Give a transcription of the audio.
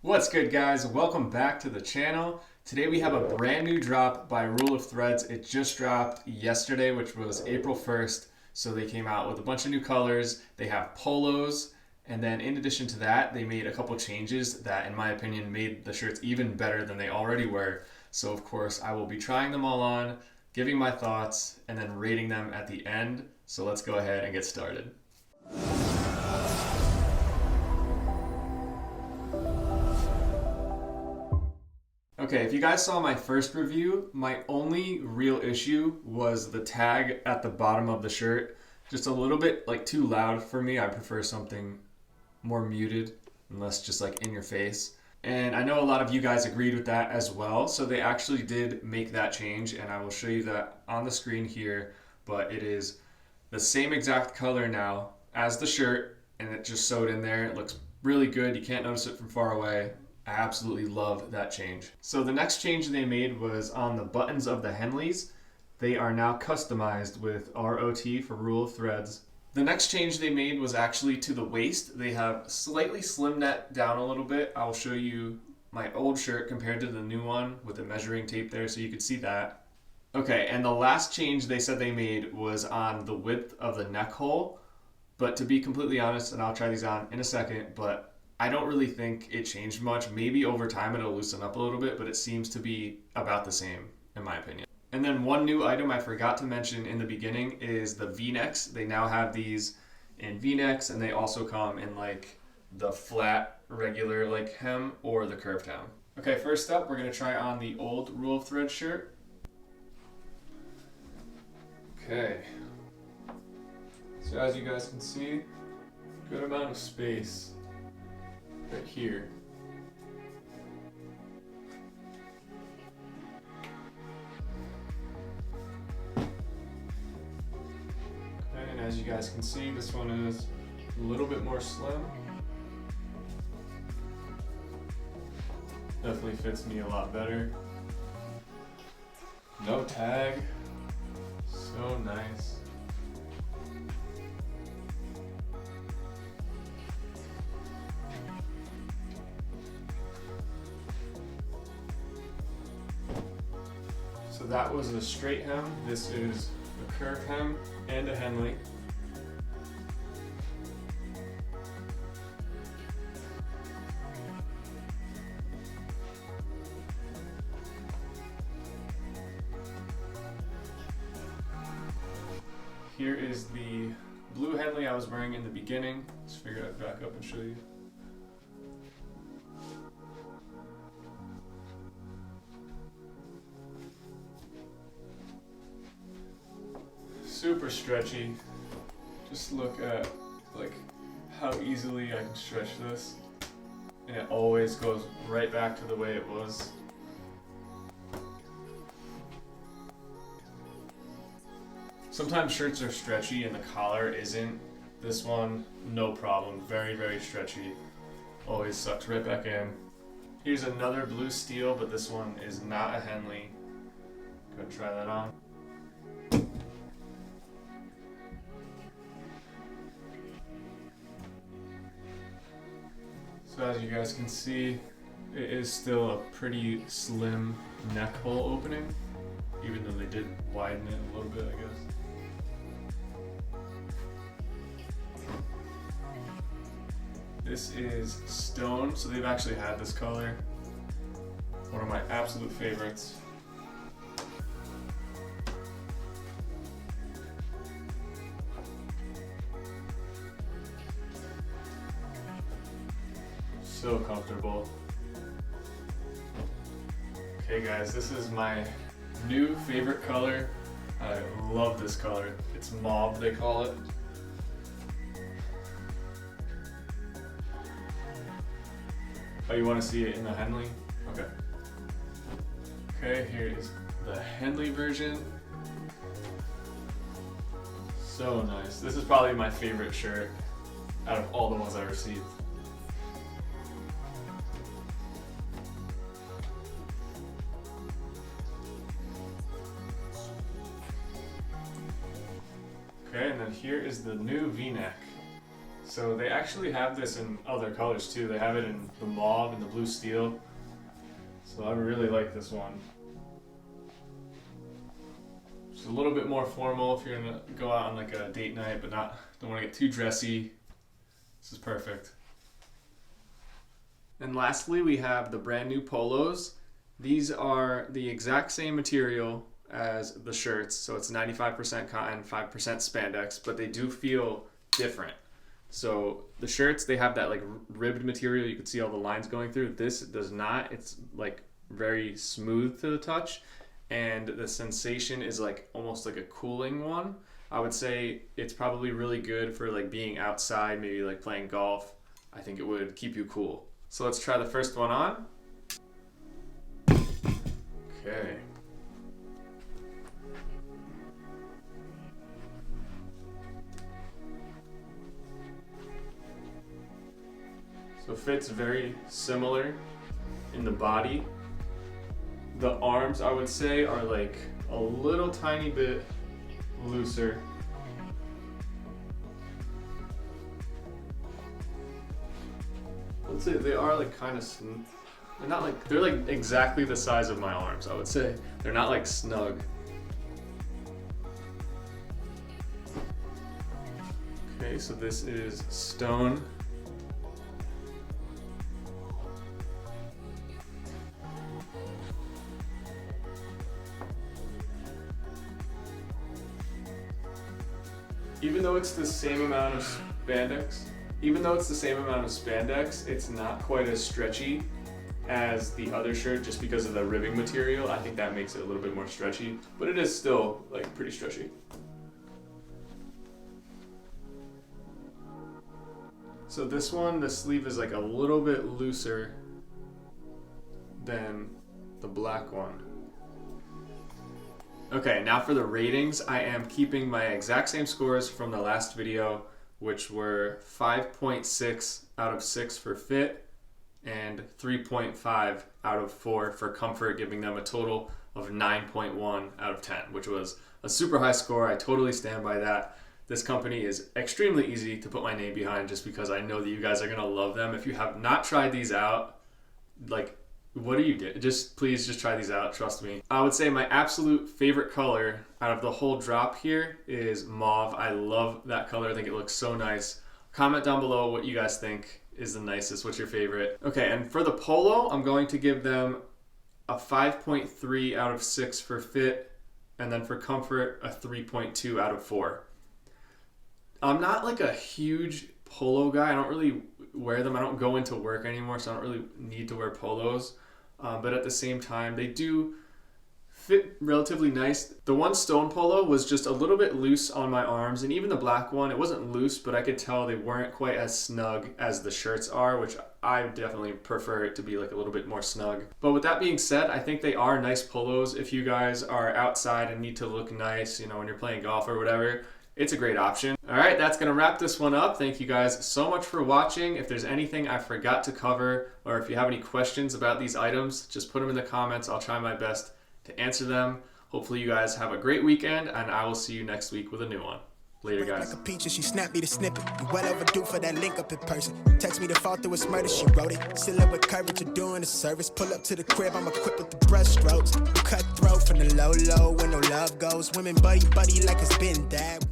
What's good, guys? Welcome back to the channel. Today we have a brand new drop by Rule of Threads. It just dropped yesterday, which was April 1st. So they came out with a bunch of new colors. They have polos, and then in addition to that, they made a couple changes that, in my opinion, made the shirts even better than they already were. So of course, I will be trying them all on, giving my thoughts, and then rating them at the end. So let's go ahead and get started. Okay, if you guys saw my first review, my only real issue was the tag at the bottom of the shirt. Just a little bit too loud for me. I prefer something more muted and less just in your face. And I know a lot of you guys agreed with that as well. So they actually did make that change, and I will show you that on the screen here. But it is the same exact color now as the shirt, and it just sewed in there. It looks really good. You can't notice it from far away. I absolutely love that change. So the next change they made was on the buttons of the Henleys. They are now customized with ROT for Rule of Threads. The next change they made was actually to the waist. They have slightly slimmed that down a little bit. I'll show you my old shirt compared to the new one with the measuring tape there so you could see that. Okay, and the last change they said they made was on the width of the neck hole. But to be completely honest, and I'll try these on in a second, but I don't really think it changed much. Maybe over time it'll loosen up a little bit, but it seems to be about the same in my opinion. And then one new item I forgot to mention in the beginning is the V-necks. They now have these in V-necks, and they also come in the flat regular hem or the curved hem. Okay, first up we're gonna try on the old Rule of Threads shirt. Okay. So as you guys can see, good amount of space right here. Okay, and as you guys can see, this one is a little bit more slim. Definitely fits me a lot better. No tag. So nice. So that was a straight hem. This is a curved hem and a Henley. Here is the blue Henley I was wearing in the beginning. Let's figure it back up and show you. Super stretchy. Just look at how easily I can stretch this, and it always goes right back to the way it was. Sometimes shirts are stretchy and the collar isn't. This one, no problem. Very, very stretchy. Always sucks right back in. Here's another blue steel, but this one is not a Henley. Go ahead and try that on. So as you guys can see, it is still a pretty slim neck hole opening, even though they did widen it a little bit, I guess. This is stone, so they've actually had this color. One of my absolute favorites. So comfortable. Okay guys, this is my new favorite color. I love this color. It's mauve, they call it. Oh, you want to see it in the Henley? Okay. Okay, here is the Henley version. So nice. This is probably my favorite shirt out of all the ones I received. Okay, and then here is the new V-neck. So they actually have this in other colors too. They have it in the mauve and the blue steel. So I really like this one. It's a little bit more formal if you're gonna go out on like a date night, but don't want to get too dressy. This is perfect. And lastly, we have the brand new polos. These are the exact same material as the shirts, so it's 95% cotton, 5% spandex, but they do feel different. So the shirts, they have that like ribbed material, you can see all the lines going through. This does not. It's like very smooth to the touch, and the sensation is like almost like a cooling one. I would say it's probably really good for like being outside, maybe like playing golf. I think it would keep you cool. So let's try the first one on. Okay. So fits very similar in the body. The arms, I would say, are like a little tiny bit looser. Let's say they are like kind of they're not like, they're like exactly the size of my arms, I would say. They're not like snug. Okay, so this is stone. Even though it's the same amount of spandex, it's not quite as stretchy as the other shirt just because of the ribbing material. I think that makes it a little bit more stretchy, but it is still like pretty stretchy. So this one, the sleeve is like a little bit looser than the black one. Okay, now for the ratings, I am keeping my exact same scores from the last video, which were 5.6 out of 6 for fit and 3.5 out of 4 for comfort, giving them a total of 9.1 out of 10, which was a super high score. I totally stand by that. This company is extremely easy to put my name behind just because I know that you guys are gonna love them. If you have not tried these out, like, what do you do? Please just try these out, trust me. I would say my absolute favorite color out of the whole drop here is mauve. I love that color. I think it looks so nice. Comment down below what you guys think is the nicest. What's your favorite? Okay, and for the polo, I'm going to give them a 5.3 out of 6 for fit, and then for comfort, a 3.2 out of 4. I'm not like a huge polo guy. I don't really wear them. I don't go into work anymore, so I don't really need to wear polos. But at the same time, they do fit relatively nice. The one stone polo was just a little bit loose on my arms, and even the black one, it wasn't loose, but I could tell they weren't quite as snug as the shirts are, which I definitely prefer it to be like a little bit more snug. But with that being said, I think they are nice polos if you guys are outside and need to look nice, you know, when you're playing golf or whatever. It's a great option. All right, that's gonna wrap this one up. Thank you guys so much for watching. If there's anything I forgot to cover, or if you have any questions about these items, just put them in the comments. I'll try my best to answer them. Hopefully you guys have a great weekend, and I will see you next week with a new one. Later, guys. Like a peach and she snapped me the snippet. You well overdue for that link up in person. Text me to fall through its murder, she wrote it. Still up with courage, you're doing a service. Pull up to the crib, I'm equipped with the brush strokes. Cut throat from the low, when no love goes. Women buddy like it's been that.